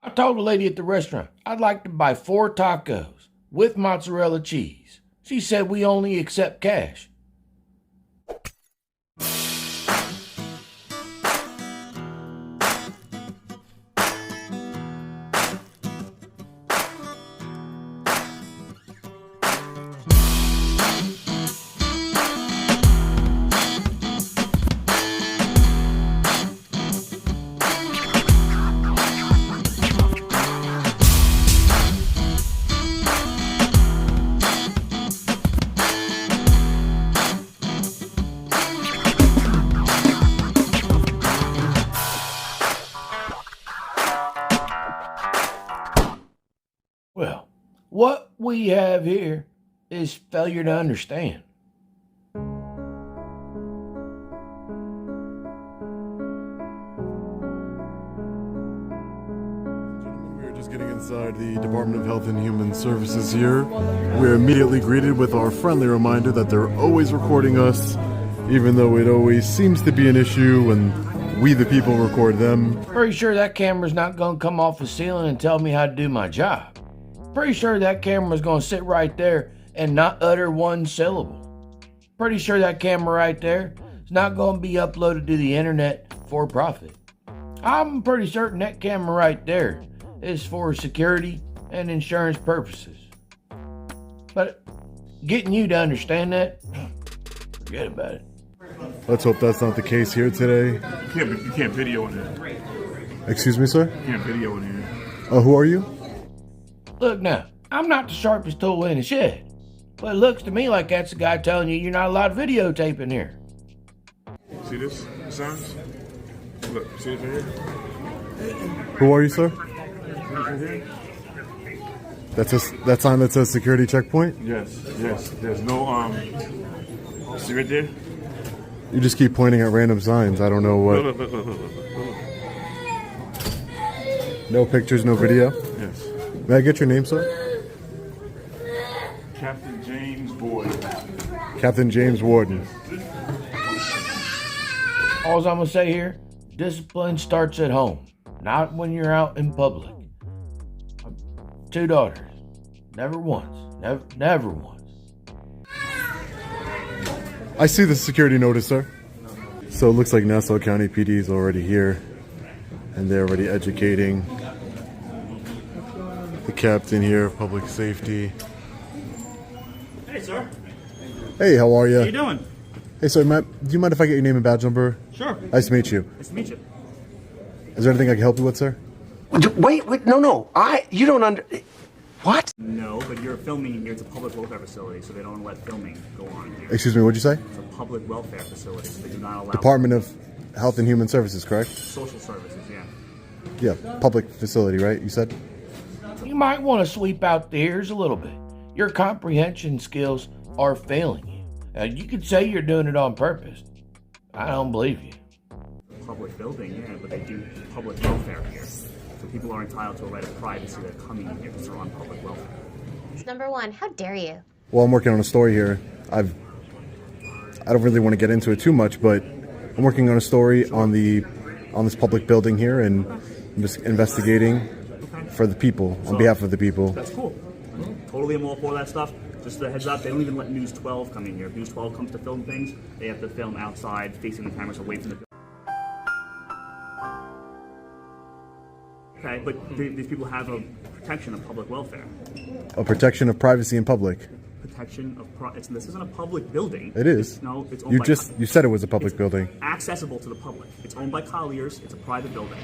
I told the lady at the restaurant I'd like to buy 4 tacos with mozzarella cheese. She said we only accept cash. Well, what we have here is failure to understand. We are just getting inside the Department of Health and Human Services here. We're immediately greeted with our friendly reminder that they're always recording us, even though it always seems to be an issue when we the people record them. Pretty sure that camera's not gonna come off the ceiling and tell me how to do my job. Pretty sure that camera's gonna sit right there and not utter one syllable. Pretty sure that camera right there is not gonna be uploaded to the internet for profit. I'm pretty certain that camera right there is for security and insurance purposes. But getting you to understand that, forget about it. Let's hope that's not the case here today. You can't video in here. Excuse me, sir? You can't video in here. Who are you? Look now, I'm not the sharpest tool in the shed, but it looks to me like that's the guy telling you you're not allowed videotape in here. See this? Signs? Look, see this right here? Who are you, sir? See this right here? That sign that says security checkpoint? Yes. There's no, see right there? You just keep pointing at random signs. I don't know what. Look. No pictures, no video? Yes. May I get your name, sir? Captain James Boyd. Captain James Warden. All I'm gonna say here, discipline starts at home, not when you're out in public. 2 daughters. Never once. Never once. I see the security notice, sir. So it looks like Nassau County PD is already here, and they're already educating the captain here of public safety. Hey, sir. Hey, how are you? How you doing? Hey, sir, do you mind if I get your name and badge number? Sure. Nice to meet you. Nice to meet you. Is there anything I can help you with, sir? Wait, no. You don't What? No, but you're filming in here. It's a public welfare facility, so they don't let filming go on here. Excuse me, what'd you say? It's a public welfare facility, so they do not allow... Department of Health and Human Services, correct? Social services, yeah. Yeah, public facility, right? You said? You might want to sweep out the ears a little bit. Your comprehension skills are failing you. You could say you're doing it on purpose. I don't believe you. Public building, yeah, but they do public welfare here. So people are entitled to a right of privacy. They're coming in here because they're on public welfare. Number 1, how dare you? Well, I'm working on a story here. I don't really want to get into it too much, but I'm working on a story on this public building here, and I'm just investigating for the people, on behalf of the people. That's cool. Totally am all for that stuff. Just a heads up, they don't even let News 12 come in here. If News 12 comes to film things, they have to film outside, facing the cameras away from the building. Okay, but these people have a protection of public welfare. A protection of privacy in public. Protection of this isn't a public building. It is. No, it's owned by... You said it was a public building. Accessible to the public. It's owned by Colliers. It's a private building.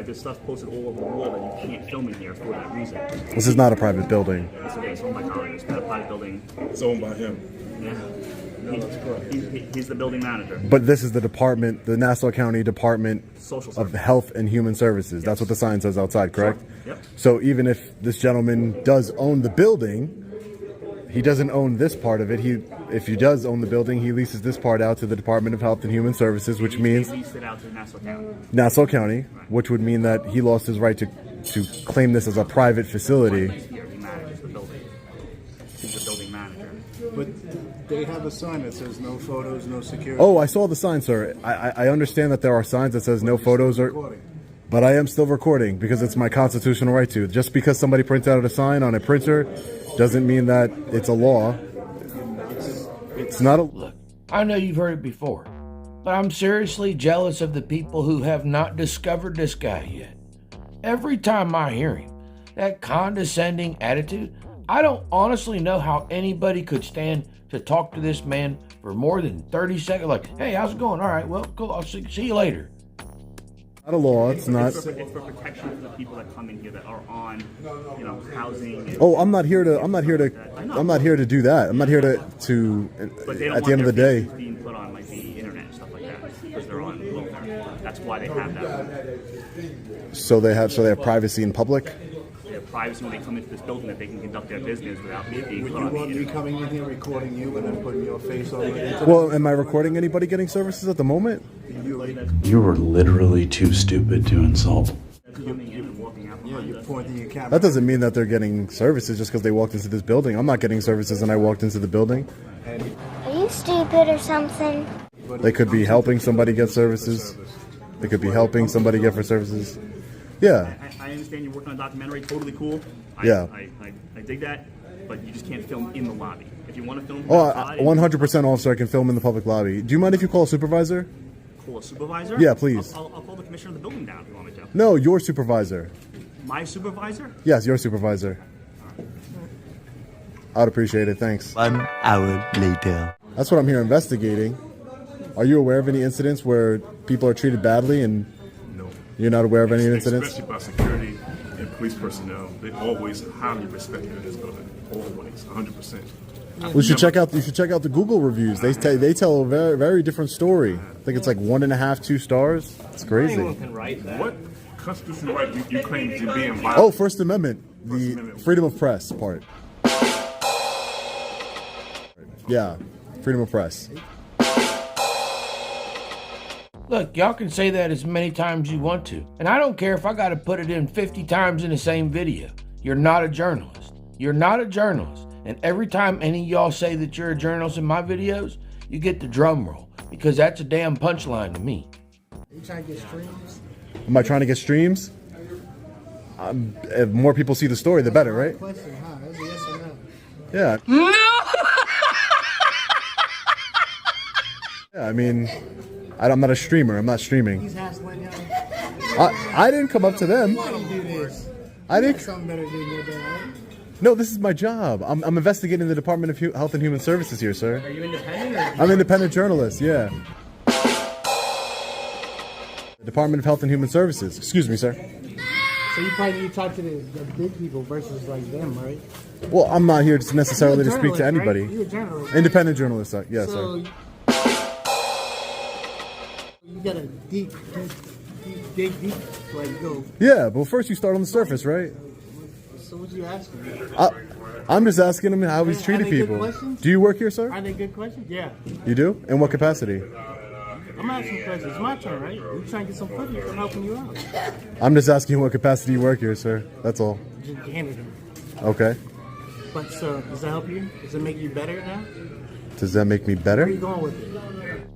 There's stuff posted all over the wall that you can't film in here for that reason. This is not a private building. It's owned by Colliers. It's not a private building. It's owned by him. Yeah. He's the building manager. But this is the department, the Nassau County Department of Health and Human Services. That's what the sign says outside, correct? Sure. Yep. So even if this gentleman does own the building, he doesn't own this part of it. if he does own the building, he leases this part out to the Department of Health and Human Services, which means They leased it out to Nassau County. Nassau County, which would mean that he lost his right to claim this as a private facility. Here, he manages the building. He's the building manager. But they have a sign that says no photos, no security. Oh, I saw the sign, sir. I understand that there are signs that says no photos or... Recording. But I am still recording because it's my constitutional right to. Just because somebody prints out a sign on a printer doesn't mean that it's a law. It's not a... Look, I know you've heard it before, but I'm seriously jealous of the people who have not discovered this guy yet. Every time I hear him, that condescending attitude, I don't honestly know how anybody could stand to talk to this man for more than 30 seconds. Like, hey, how's it going? All right, well, cool. I'll see you later. Not a law. It's not... It's for protection for the people that come in here that are on, housing. And, Oh, I'm not here to do that. I'm not here to but they don't at the end of the want day. their faces being put on like the internet and stuff like that because they're on welfare. That's why they have that. So they have privacy in public. They have privacy when they come into this building that they can conduct their business without being Would put you on the want me internet. coming in here recording you and then putting your face on it? Well, am I recording anybody getting services at the moment? You were literally too stupid to insult. Coming in and walking out Yeah, behind you're us. pointing your camera. That doesn't mean that they're getting services just because they walked into this building. I'm not getting services and I walked into the building. Are you stupid or something? They could be helping somebody get services. They could be helping somebody get for services. Yeah. I understand you're working on a documentary, totally cool. Yeah. I dig that, but you just can't film in the lobby. If you want to film Oh, outside, 100% officer, I can film in the public lobby. Do you mind if you call a supervisor? call a supervisor. Yeah, please. I'll call the commissioner of the building down if you want me to. No, your supervisor. My supervisor? Yes, your supervisor. I'd appreciate it. Thanks. 1 hour later. That's what I'm here investigating. Are you aware of any incidents where people are treated badly and No. you're not aware of any incidents? Especially by security and police personnel. They always highly respected in this building. Always, 100%. You should check out the Google reviews. They tell a very, very different story. I think it's like 1.5, 2 stars. It's crazy. What constitutional right you claim to be in violation? Oh, First Amendment, the freedom of press part. Yeah, freedom of press. Look, y'all can say that as many times you want to. And I don't care if I got to put it in 50 times in the same video. You're not a journalist. You're not a journalist. And every time any of y'all say that you're a journalist in my videos, you get the drum roll. Because that's a damn punchline to me. You trying to get streams? Am I trying to get streams? If more people see the story, the better, right? Question, huh? That's a yes or no? Yeah. No! Yeah, I mean, I'm not a streamer. I'm not streaming. He's hassling y'all. I didn't come up to them. Why do you do this? I You got didn't. something better to do your day, right? No, this is my job. I'm investigating the Department of Health and Human Services here, sir. Are you independent or? I'm an independent journalist, yeah. Department of Health and Human Services. Excuse me, sir. So you probably need to talk to the big people versus like them, right? Well, I'm not here necessarily to You're a speak to journalist, right? anybody. You're a journalist. right? Independent journalist, yes, So sir. you gotta dig deep, like go. Yeah, but first you start on the surface, right? So what you asking me? I'm just asking him how he's Are treated they good people. questions? Do you work here, sir? Are they good questions? Yeah. You do? In what capacity? I'm asking questions. It's my turn, right? You trying to get some footage? I'm helping you out. I'm just asking in what capacity you work here, sir. That's all. Just handed him. Okay. But so, does that help you? Does it make you better now? Does that make me Where are you better? going with it?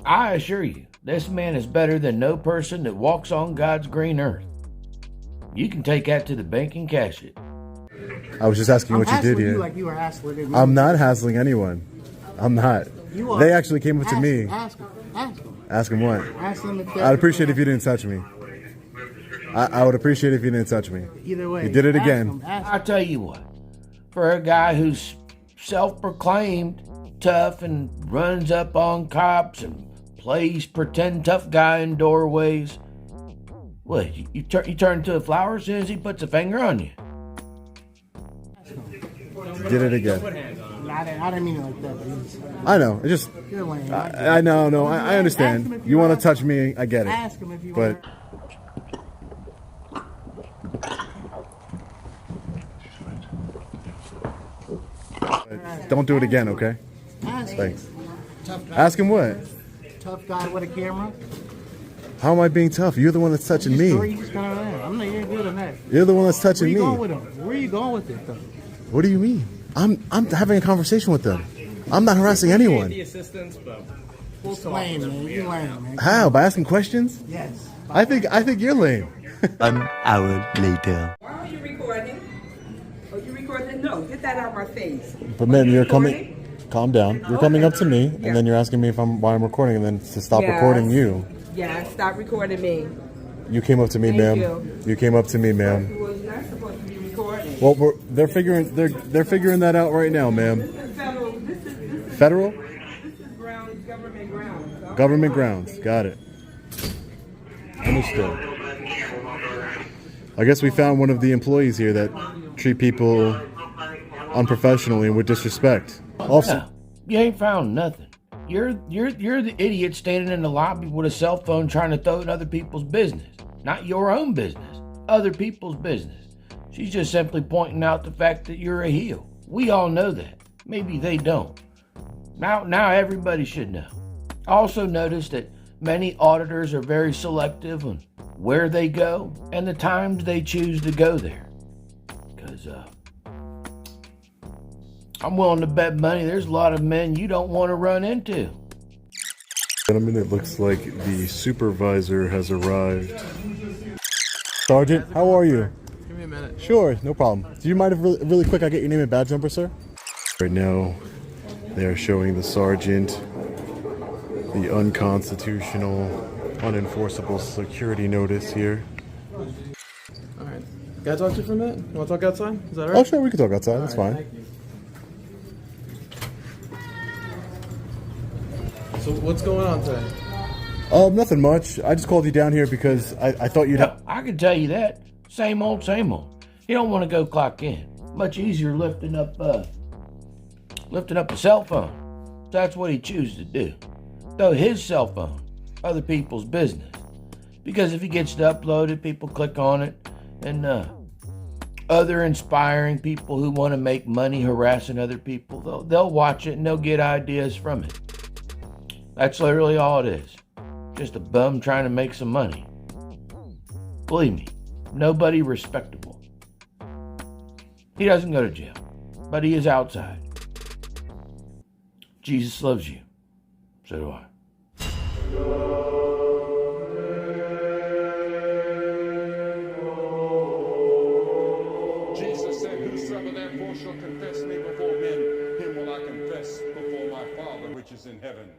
I assure you, this man is better than no person that walks on God's green earth. You can take that to the bank and cash it. I was just asking what you did hassling here. you like you were hassling me. I'm not hassling anyone. I'm not. You are. They actually came up to Ask me. him, Ask him. Ask him. Ask them what? Ask them if I'd appreciate if you didn't touch me. I would appreciate if you didn't touch me. Either way. You did it ask again. him, ask I him. tell you what, for a guy who's self-proclaimed tough and runs up on cops and plays pretend tough guy in doorways, what, you turn into a flower as soon as he puts a finger on you? You did it again. I didn't mean it like that, but he's, I know. It just. you're lame. I know. No, I Ask him understand. if You you want want. to touch me? I get it. Ask him if you But don't do it again, okay? want. Ask him. Thanks. Tough guy. Ask him what? Tough guy with a camera. How am I being tough? You're the one that's touching Sure, me. you just gonna I'm not even good on that. You're the one that's Where touching you me. going with him? Where you going with it though? What do you mean? I'm having a conversation with them. I'm not harassing anyone. You lame, man. You lame, man. How? By asking questions? Yes. I think you're lame. 1 hour later. Why are you recording? Oh, you recording? No, get that out of my face. But ma'am, you're Recording? coming. Calm down. You're coming up to me, and then you're asking me why I'm recording, and then to stop Yes. recording you. Yeah, stop recording me. You came up to me, Thank ma'am. you. Came up to me, ma'am. You was not supposed to be recording. Well, they're figuring that out right now, ma'am. This is federal. This is Federal? This is ground, government grounds. So Government grounds. Got it. Understood. I guess we found one of the employees here that treat people unprofessionally and with disrespect. Also, No, you ain't found nothing. You're the idiot standing in the lobby with a cell phone trying to throw in other people's business. Not your own business, other people's business. She's just simply pointing out the fact that you're a heel. We all know that. Maybe they don't. Now everybody should know. Also notice that many auditors are very selective on where they go and the times they choose to go there. Because I'm willing to bet money there's a lot of men you don't want to run into. gentlemen, it looks like the supervisor has arrived. Sergeant, how are you? Give me a minute. Sure, no problem. Do you mind if really quick I get your name and badge number, sir? Right now, they are showing the sergeant the unconstitutional, unenforceable security notice here. All right. Can I talk to you for a minute? You want to talk outside? Is that all right? Oh, sure, we can talk outside. That's fine. Thank you. So what's going on today? Nothing much. I just called you down here because I thought you'd have... I can tell you that. Same old, same old. You don't want to go clock in. Much easier lifting up a cell phone. That's what he chooses to do. Throw his cell phone, other people's business. Because if he gets to upload it, people click on it, and other inspiring people who want to make money harassing other people, they'll watch it and they'll get ideas from it. That's literally all it is. Just a bum trying to make some money. Believe me, nobody respectable. He doesn't go to jail, but he is outside. Jesus loves you. So do I. Jesus said, whosoever therefore shall confess me before men, him will I confess before my Father which is in heaven.